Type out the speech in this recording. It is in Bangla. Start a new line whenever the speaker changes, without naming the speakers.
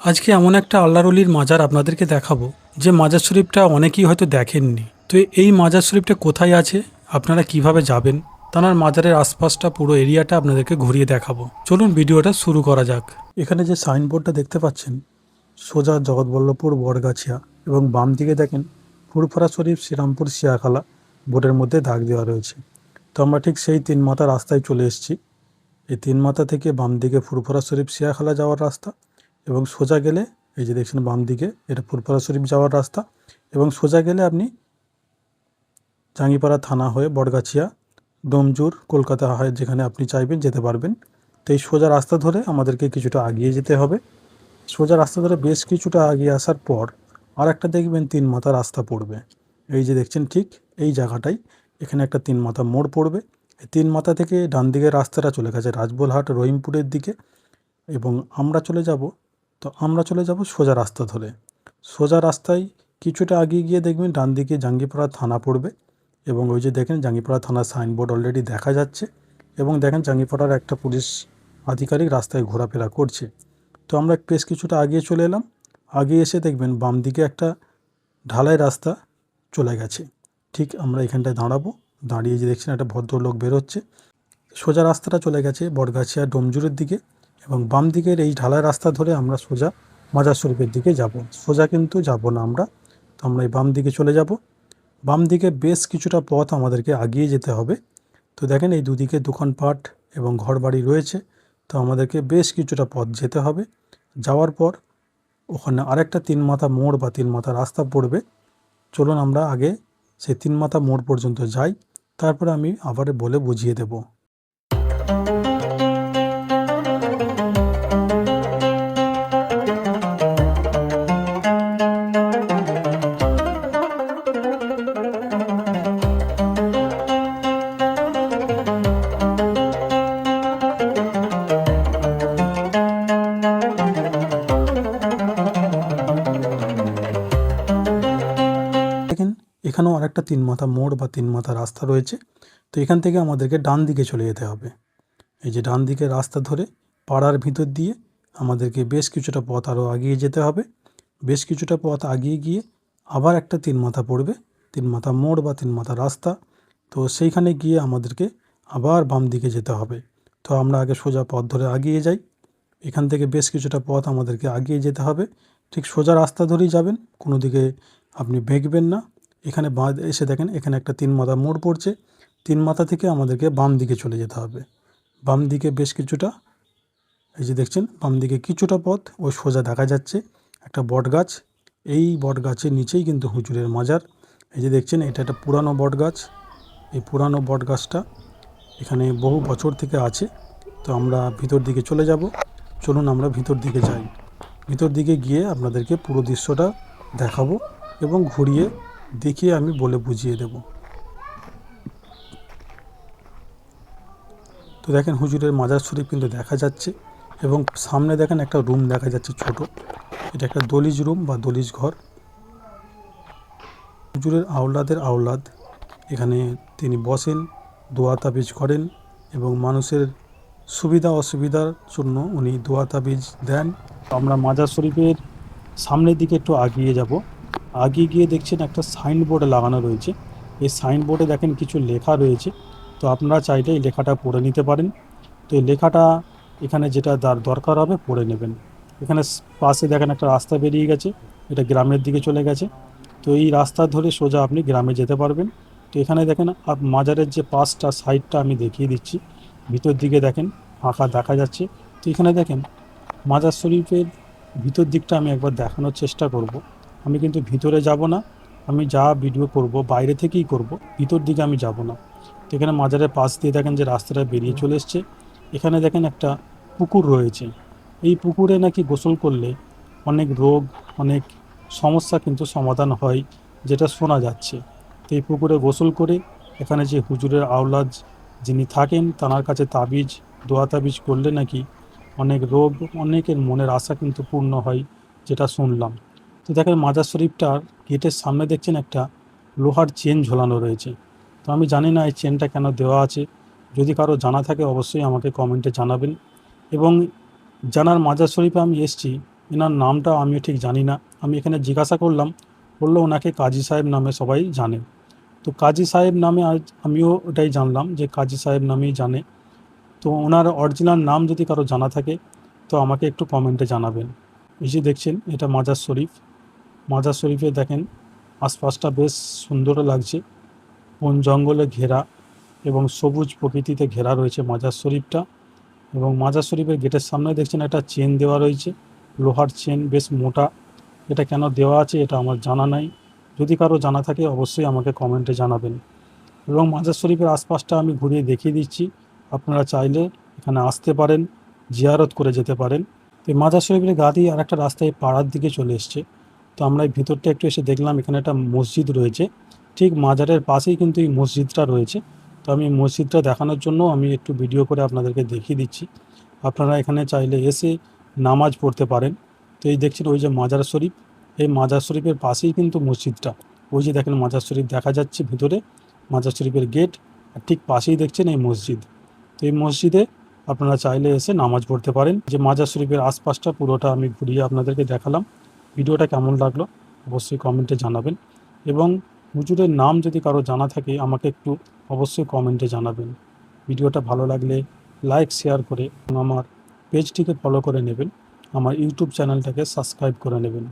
আজকে এমন একটা আল্লাহর অলির মাজার আপনাদেরকে দেখাবো, যে মাজার শরীফটা অনেকেই হয়তো দেখেননি। তো এই মাজার শরীফটা কোথায় আছে, আপনারা কিভাবে যাবেন, তার মাজারের আশপাশটা পুরো এরিয়াটা আপনাদেরকে ঘুরিয়ে দেখাবো। চলুন ভিডিওটা শুরু করা যাক। এখানে যে সাইনবোর্ডটা দেখতে পাচ্ছেন, সোজা জগৎবল্লভপুর বটগাছিয়া, এবং বাম দিকে দেখেন ফুরফুরা শরীফ শ্রীরামপুর শিয়াখালা বোর্ডের মধ্যে দাগ দেওয়া রয়েছে। তো আমরা ঠিক সেই তিন মাথা রাস্তায় চলে এসেছি। এই তিন মাথা থেকে বাম দিকে ফুরফুরা শরীফ শিয়াখালা যাওয়ার রাস্তা, এবং সোজা গেলে এই যে দেখছেন বাম দিকে এটা ফুরফুরা শরীফ যাওয়ার রাস্তা, এবং সোজা গেলে আপনি জাঙ্গিপাড়া থানা হয়ে বটগাছিয়া, ডোমজুর, কলকাতা হয় যেখানে আপনি চাইবেন যেতে পারবেন। তো এই সোজা রাস্তা ধরে আমাদেরকে কিছুটা আগিয়ে যেতে হবে। সোজা রাস্তা ধরে বেশ কিছুটা আগিয়ে আসার পর আর একটা দেখবেন তিন মাথা রাস্তা পড়বে। এই যে দেখছেন ঠিক এই জায়গাটাই, এখানে একটা তিন মাথা মোড় পড়বে। এই তিন মাথা থেকে ডান দিকের রাস্তাটা চলে গেছে রাজবলহাট রহিমপুরের দিকে, এবং আমরা চলে যাব। তো আমরা চলে যাব সোজা রাস্তা ধরে। সোজা রাস্তায় কিছুটা এগিয়ে গিয়ে দেখবেন ডান দিকে জাঙ্গিপাড়া থানা পড়বে, এবং ওই যে দেখেন জাঙ্গিপাড়া থানার সাইনবোর্ড অলরেডি দেখা যাচ্ছে, এবং দেখেন জাঙ্গিপাড়ার একটা পুলিশ আধিকারিক রাস্তায় ঘোরাফেরা করছে। তো আমরা বেশ কিছুটা আগিয়ে চলে এলাম। আগিয়ে এসে দেখবেন বাম দিকে একটা ঢালাই রাস্তা চলে গেছে। ঠিক আমরা এখানটায় দাঁড়াবো, দাঁড়িয়ে যে দেখছেন একটা ভদ্রলোক বেরোচ্ছে। সোজা রাস্তাটা চলে গেছে বটগাছিয়া ডোমজুরের দিকে, এবং বাম দিকের এই ঢালাই রাস্তা ধরে আমরা সোজা মাজার শরীফের দিকে যাব। সোজা কিন্তু যাব না আমরা, তো আমরা এই বাম দিকে চলে যাব। বাম দিকে বেশ কিছুটা পথ আমাদেরকে আগিয়ে যেতে হবে। তো দেখেন এই দুদিকে দোকানপাট এবং ঘরবাড়ি রয়েছে। তো আমাদেরকে বেশ কিছুটা পথ যেতে হবে। যাওয়ার পর ওখানে আরেকটা তিন মাথা মোড় বা তিন মাথা রাস্তা পড়বে। চলুন আমরা আগে সেই তিন মাথা মোড় পর্যন্ত যাই, তারপরে আমি আবার বলে বুঝিয়ে দেব। দেখেন এখানেও আরেকটা তিন মাথা মোড় বা তিন মাথা রাস্তা রয়েছে। তো এখান থেকে আমাদেরকে ডান দিকে চলে যেতে হবে। এই যে ডান দিকে রাস্তা ধরে পাড়ার ভিতর দিয়ে আমাদেরকে বেশ কিছুটা পথ আরও এগিয়ে যেতে হবে। বেশ কিছুটা পথ এগিয়ে গিয়ে আবার একটা তিন মাথা পড়বে, তিন মাথা মোড় বা তিন মাথা রাস্তা। তো সেইখানে গিয়ে আমাদেরকে আবার বাম দিকে যেতে হবে। তো আমরা আগে সোজা পথ ধরে এগিয়ে যাই। এখান থেকে বেশ কিছুটা পথ আমাদেরকে এগিয়ে যেতে হবে। ঠিক সোজা রাস্তা ধরেই যাবেন, কোনো দিকে আপনি বেঁকবেন না। এখানে বাঁ এসে দেখেন এখানে একটা তিন মাথা মোড় পড়ছে। তিন মাথা থেকে আমাদেরকে বাম দিকে চলে যেতে হবে। বাম দিকে বেশ কিছুটা, এই যে দেখছেন বাম দিকে কিছুটা পথ ওই সোজা দেখা যাচ্ছে একটা বট গাছ। এই বট গাছের নিচেই কিন্তু হুজুরের মাজার। এই যে দেখছেন এটা একটা পুরানো বট গাছ। এই পুরানো বট গাছটা এখানে বহু বছর থেকে আছে। তো আমরা ভিতর দিকে চলে যাব। চলুন আমরা ভিতর দিকে যাই। ভিতর দিকে গিয়ে আপনাদেরকে পুরো দৃশ্যটা দেখাবো, এবং ঘুরিয়ে দেখিয়ে আমি বলে বুঝিয়ে দেব। তো দেখেন হুজুরের মাজার শরীফ কিন্তু দেখা যাচ্ছে, এবং সামনে দেখেন একটা রুম দেখা যাচ্ছে ছোট। এটা একটা দলিজ রুম বা দলিজ ঘর। হুজুরের আওলাদের আওলাদ এখানে তিনি বসেন, দোয়া তাবিজ করেন, এবং মানুষের সুবিধা অসুবিধার জন্য উনি দোয়া তাবিজ দেন। আমরা মাজার শরীফের সামনের দিকে একটু আগিয়ে যাব। আগিয়ে গিয়ে দেখছেন একটা সাইনবোর্ড লাগানো রয়েছে। এই সাইনবোর্ডে দেখেন কিছু লেখা রয়েছে। তো আপনারা চাইলে এই লেখাটা পড়ে নিতে পারেন। তো এই লেখাটা এখানে যেটা দরকার হবে পড়ে নেবেন। এখানে পাশে দেখেন একটা রাস্তা বেরিয়ে গেছে, এটা গ্রামের দিকে চলে গেছে। তো এই রাস্তা ধরে সোজা আপনি গ্রামে যেতে পারবেন। তো এখানে দেখেন মাজারের যে পাশটা সাইডটা আমি দেখিয়ে দিচ্ছি। ভিতর দিকে দেখেন ফাঁকা দেখা যাচ্ছে। তো এখানে দেখেন মাজার শরীফের ভিতর দিকটা আমি একবার দেখানোর চেষ্টা করব। আমি কিন্তু ভিতরে যাব না, আমি যা ভিডিও করব বাইরে থেকেই করব, ভিতর দিকে আমি যাব না। তো এখানে মাজারের পাশ দিয়ে দেখেন যে রাস্তাটা বেরিয়ে চলে এসছে। এখানে দেখেন একটা পুকুর রয়েছে। এই পুকুরে নাকি গোসল করলে অনেক রোগ, অনেক সমস্যা কিন্তু সমাধান হয়, যেটা শোনা যাচ্ছে। তো এই পুকুরে গোসল করে এখানে যে হুজুরের আওলাদ যিনি থাকেন তাঁর কাছে তাবিজ, দোয়া তাবিজ করলে নাকি অনেক রোগ, অনেকের মনের আশা কিন্তু পূর্ণ হয়, যেটা শুনলাম। তো দেখেন মাজার শরীফটার গেটের সামনে দেখছেন একটা লোহার চেন ঝোলানো রয়েছে। তো আমি জানি না এই চেনটা কেন দেওয়া আছে। যদি কারো জানা থাকে অবশ্যই আমাকে কমেন্টে জানাবেন। এবং জানার মাজার শরীফে আমি এসেছি, এনার নামটা আমি ঠিক জানি না। আমি এখানে জিজ্ঞাসা করলাম, বললো ওনাকে কাজী সাহেব নামে সবাই জানে। তো কাজী সাহেব নামে আজ আমিও ওটাই জানলাম যে কাজী সাহেব নামেই জানে। তো ওনার অরিজিনাল নাম যদি কারো জানা থাকে তো আমাকে একটু কমেন্টে জানাবেন। এই যে দেখছেন এটা মাজার শরীফ। মাজার শরীফে দেখেন আশপাশটা বেশ সুন্দর লাগছে, বন জঙ্গলে ঘেরা এবং সবুজ প্রকৃতিতে ঘেরা রয়েছে মাজার শরীফটা। এবং মাজার শরীফের গেটের সামনে দেখছেন একটা চেন দেওয়া রয়েছে, লোহার চেন, বেশ মোটা। এটা কেন দেওয়া আছে এটা আমার জানা নাই, যদি কারো জানা থাকে অবশ্যই আমাকে কমেন্টে জানাবেন। এবং মাজার শরীফের আশপাশটা আমি ঘুরিয়ে দেখিয়ে দিচ্ছি, আপনারা চাইলে এখানে আসতে পারেন, জিয়ারত করে যেতে পারেন। তো এই মাজার শরীফের গা দিয়ে আর একটা রাস্তায় পাড়ার দিকে চলে এসছে। তো আমরা এই ভিতরটা একটু এসে দেখলাম এখানে একটা মসজিদ রয়েছে, ঠিক মাজারের পাশেই কিন্তু এই মসজিদটা রয়েছে। তো আমি মসজিদটা দেখানোর জন্য আমি একটু ভিডিও করে আপনাদেরকে দেখিয়ে দিচ্ছি। আপনারা এখানে চাইলে এসে নামাজ পড়তে পারেন। তো এই দেখছেন ওই যে মাজার শরীফ, এই মাজার শরীফের পাশেই কিন্তু মসজিদটা। ওই যে দেখেন মাজার শরীফ দেখা যাচ্ছে ভিতরে, মাজার শরীফের গেট, আর ঠিক পাশেই দেখছেন এই মসজিদ। তো এই মসজিদে আপনারা চাইলে এসে নামাজ পড়তে পারেন। যে মাজার শরীফের আশপাশটা পুরোটা আমি ঘুরিয়ে আপনাদেরকে দেখালাম। ভিডিওটা কেমন লাগলো অবশ্যই কমেন্টে জানাবেন, এবং হুজুরের নাম যদি কারো জানা থাকে আমাকে একটু অবশ্যই কমেন্টে জানাবেন। ভিডিওটা ভালো লাগলে লাইক শেয়ার করে আমার পেজটিকে ফলো করে নেবেন, আমার ইউটিউব চ্যানেলটাকে সাবস্ক্রাইব করে নেবেন।